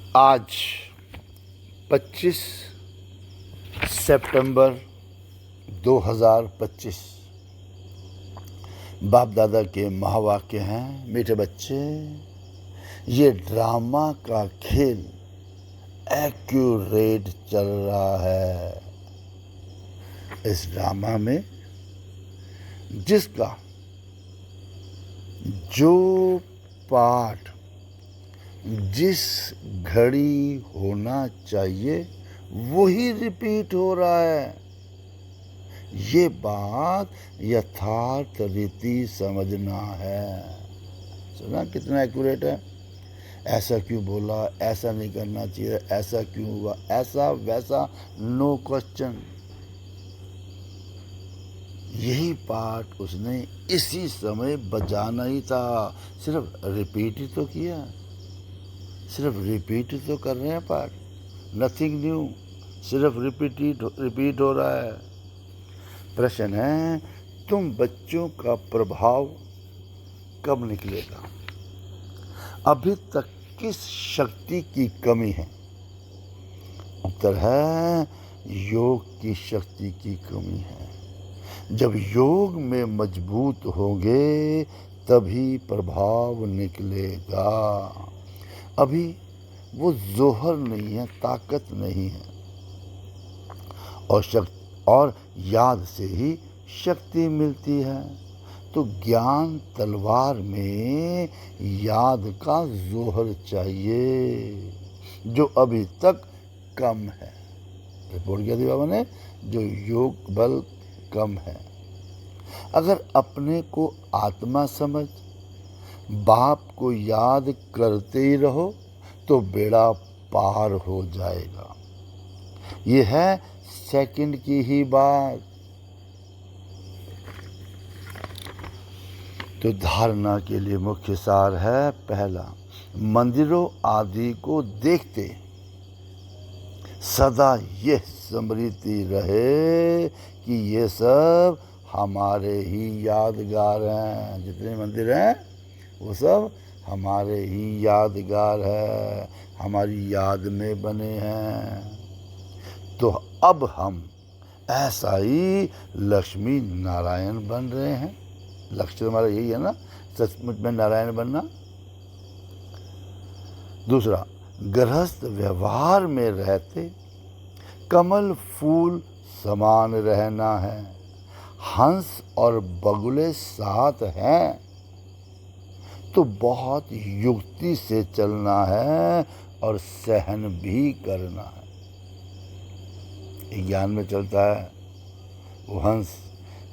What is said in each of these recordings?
आज 25 सितंबर 2025 बाप दादा के महावाक्य हैं। मीठे बच्चे, ये ड्रामा का खेल एक्यूरेट चल रहा है। इस ड्रामा में जिसका जो पार्ट जिस घड़ी होना चाहिए वही रिपीट हो रहा है। ये बात यथार्थ रीति समझना है। सुना कितना एक्यूरेट है। ऐसा क्यों बोला, ऐसा नहीं करना चाहिए, ऐसा क्यों हुआ, ऐसा वैसा, नो क्वेश्चन। यही पार्ट उसने इसी समय बजाना ही था। सिर्फ रिपीट ही तो किया, सिर्फ रिपीट तो कर रहे हैं पार्ट, नथिंग न्यू, सिर्फ रिपीट हो रहा है। प्रश्न है, तुम बच्चों का प्रभाव कब निकलेगा? अभी तक किस शक्ति की कमी है? उत्तर है, योग की शक्ति की कमी है। जब योग में मजबूत होंगे तभी प्रभाव निकलेगा। अभी वो जोहर नहीं है, ताकत नहीं है। और याद से ही शक्ति मिलती है। तो ज्ञान तलवार में याद का जोहर चाहिए, जो अभी तक कम है। रिपोर्ट किया थी बाबा ने, जो योग बल कम है। अगर अपने को आत्मा समझ बाप को याद करते ही रहो तो बेड़ा पार हो जाएगा। ये है सेकंड की ही बात। तो धारणा के लिए मुख्य सार है, पहला, मंदिरों आदि को देखते सदा यह स्मृति रहे कि ये सब हमारे ही यादगार हैं। जितने मंदिर हैं वो सब हमारे ही यादगार है, हमारी याद में बने हैं। तो अब हम ऐसा ही लक्ष्मी नारायण बन रहे हैं। लक्ष्य हमारा यही है ना, सचमुच में नारायण बनना। दूसरा, गृहस्थ व्यवहार में रहते कमल फूल समान रहना है। हंस और बगुले साथ हैं तो बहुत युक्ति से चलना है और सहन भी करना है। ज्ञान में चलता है वो हंस,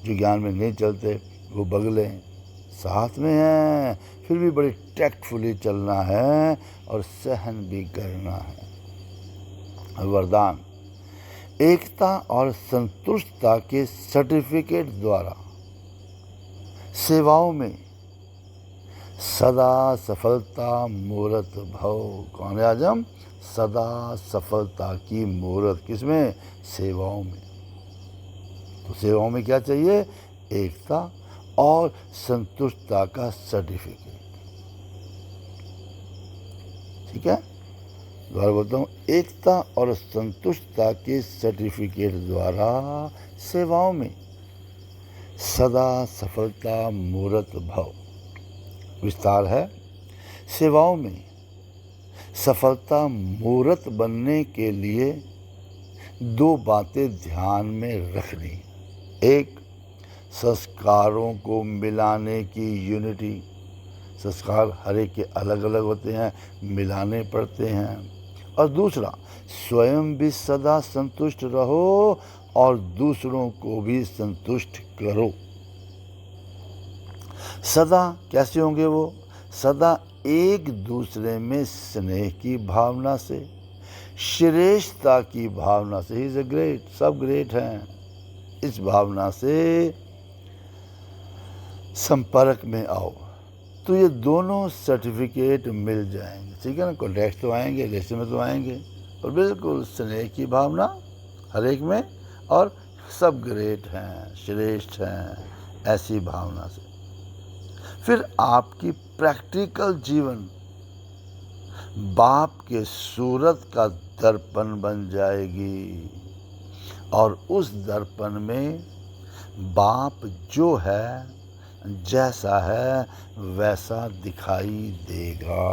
जो ज्ञान में नहीं चलते वो बगले साथ में हैं, फिर भी बड़ी टैक्टफुली चलना है और सहन भी करना है। वरदान, एकता और संतुष्टता के सर्टिफिकेट द्वारा सेवाओं में सदा सफलता मूर्त भव। कौन है आज हम? सदा सफलता की मूर्त। किसमें? सेवाओं में। तो सेवाओं में क्या चाहिए? एकता और संतुष्टता का सर्टिफिकेट। ठीक है, दोबारा बोलता हूँ, एकता और संतुष्टता के सर्टिफिकेट द्वारा सेवाओं में सदा सफलता मूर्त भव। विस्तार है, सेवाओं में सफलता मूर्त बनने के लिए दो बातें ध्यान में रखनी। एक, संस्कारों को मिलाने की यूनिटी। संस्कार हर एक के अलग अलग होते हैं, मिलाने पड़ते हैं। और दूसरा, स्वयं भी सदा संतुष्ट रहो और दूसरों को भी संतुष्ट करो। सदा कैसे होंगे वो? सदा एक दूसरे में स्नेह की भावना से, श्रेष्ठता की भावना से। ही इज अ ग्रेट, सब ग्रेट हैं, इस भावना से संपर्क में आओ तो ये दोनों सर्टिफिकेट मिल जाएंगे। ठीक है ना, कॉन्टैक्ट तो आएंगे, रिलेशन में तो आएंगे, और बिल्कुल स्नेह की भावना हर एक में, और सब ग्रेट हैं, श्रेष्ठ हैं, ऐसी भावना से। फिर आपकी प्रैक्टिकल जीवन बाप के सूरत का दर्पण बन जाएगी और उस दर्पण में बाप जो है, जैसा है वैसा दिखाई देगा।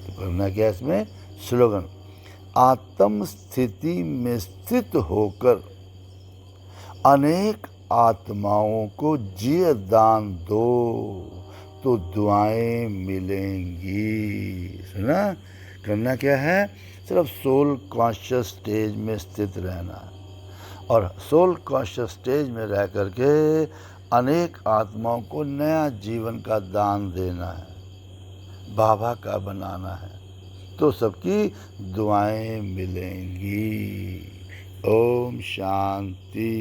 तो करना क्या इसमें? स्लोगन, आत्म स्थिति में स्थित होकर अनेक आत्माओं को जिय दान दो तो दुआएं मिलेंगी। सुना? करना क्या है? सिर्फ सोल कॉन्शियस स्टेज में स्थित रहना है और सोल कॉन्शियस स्टेज में रह करके अनेक आत्माओं को नया जीवन का दान देना है, बाबा का बनाना है, तो सबकी दुआएं मिलेंगी। ओम शांति।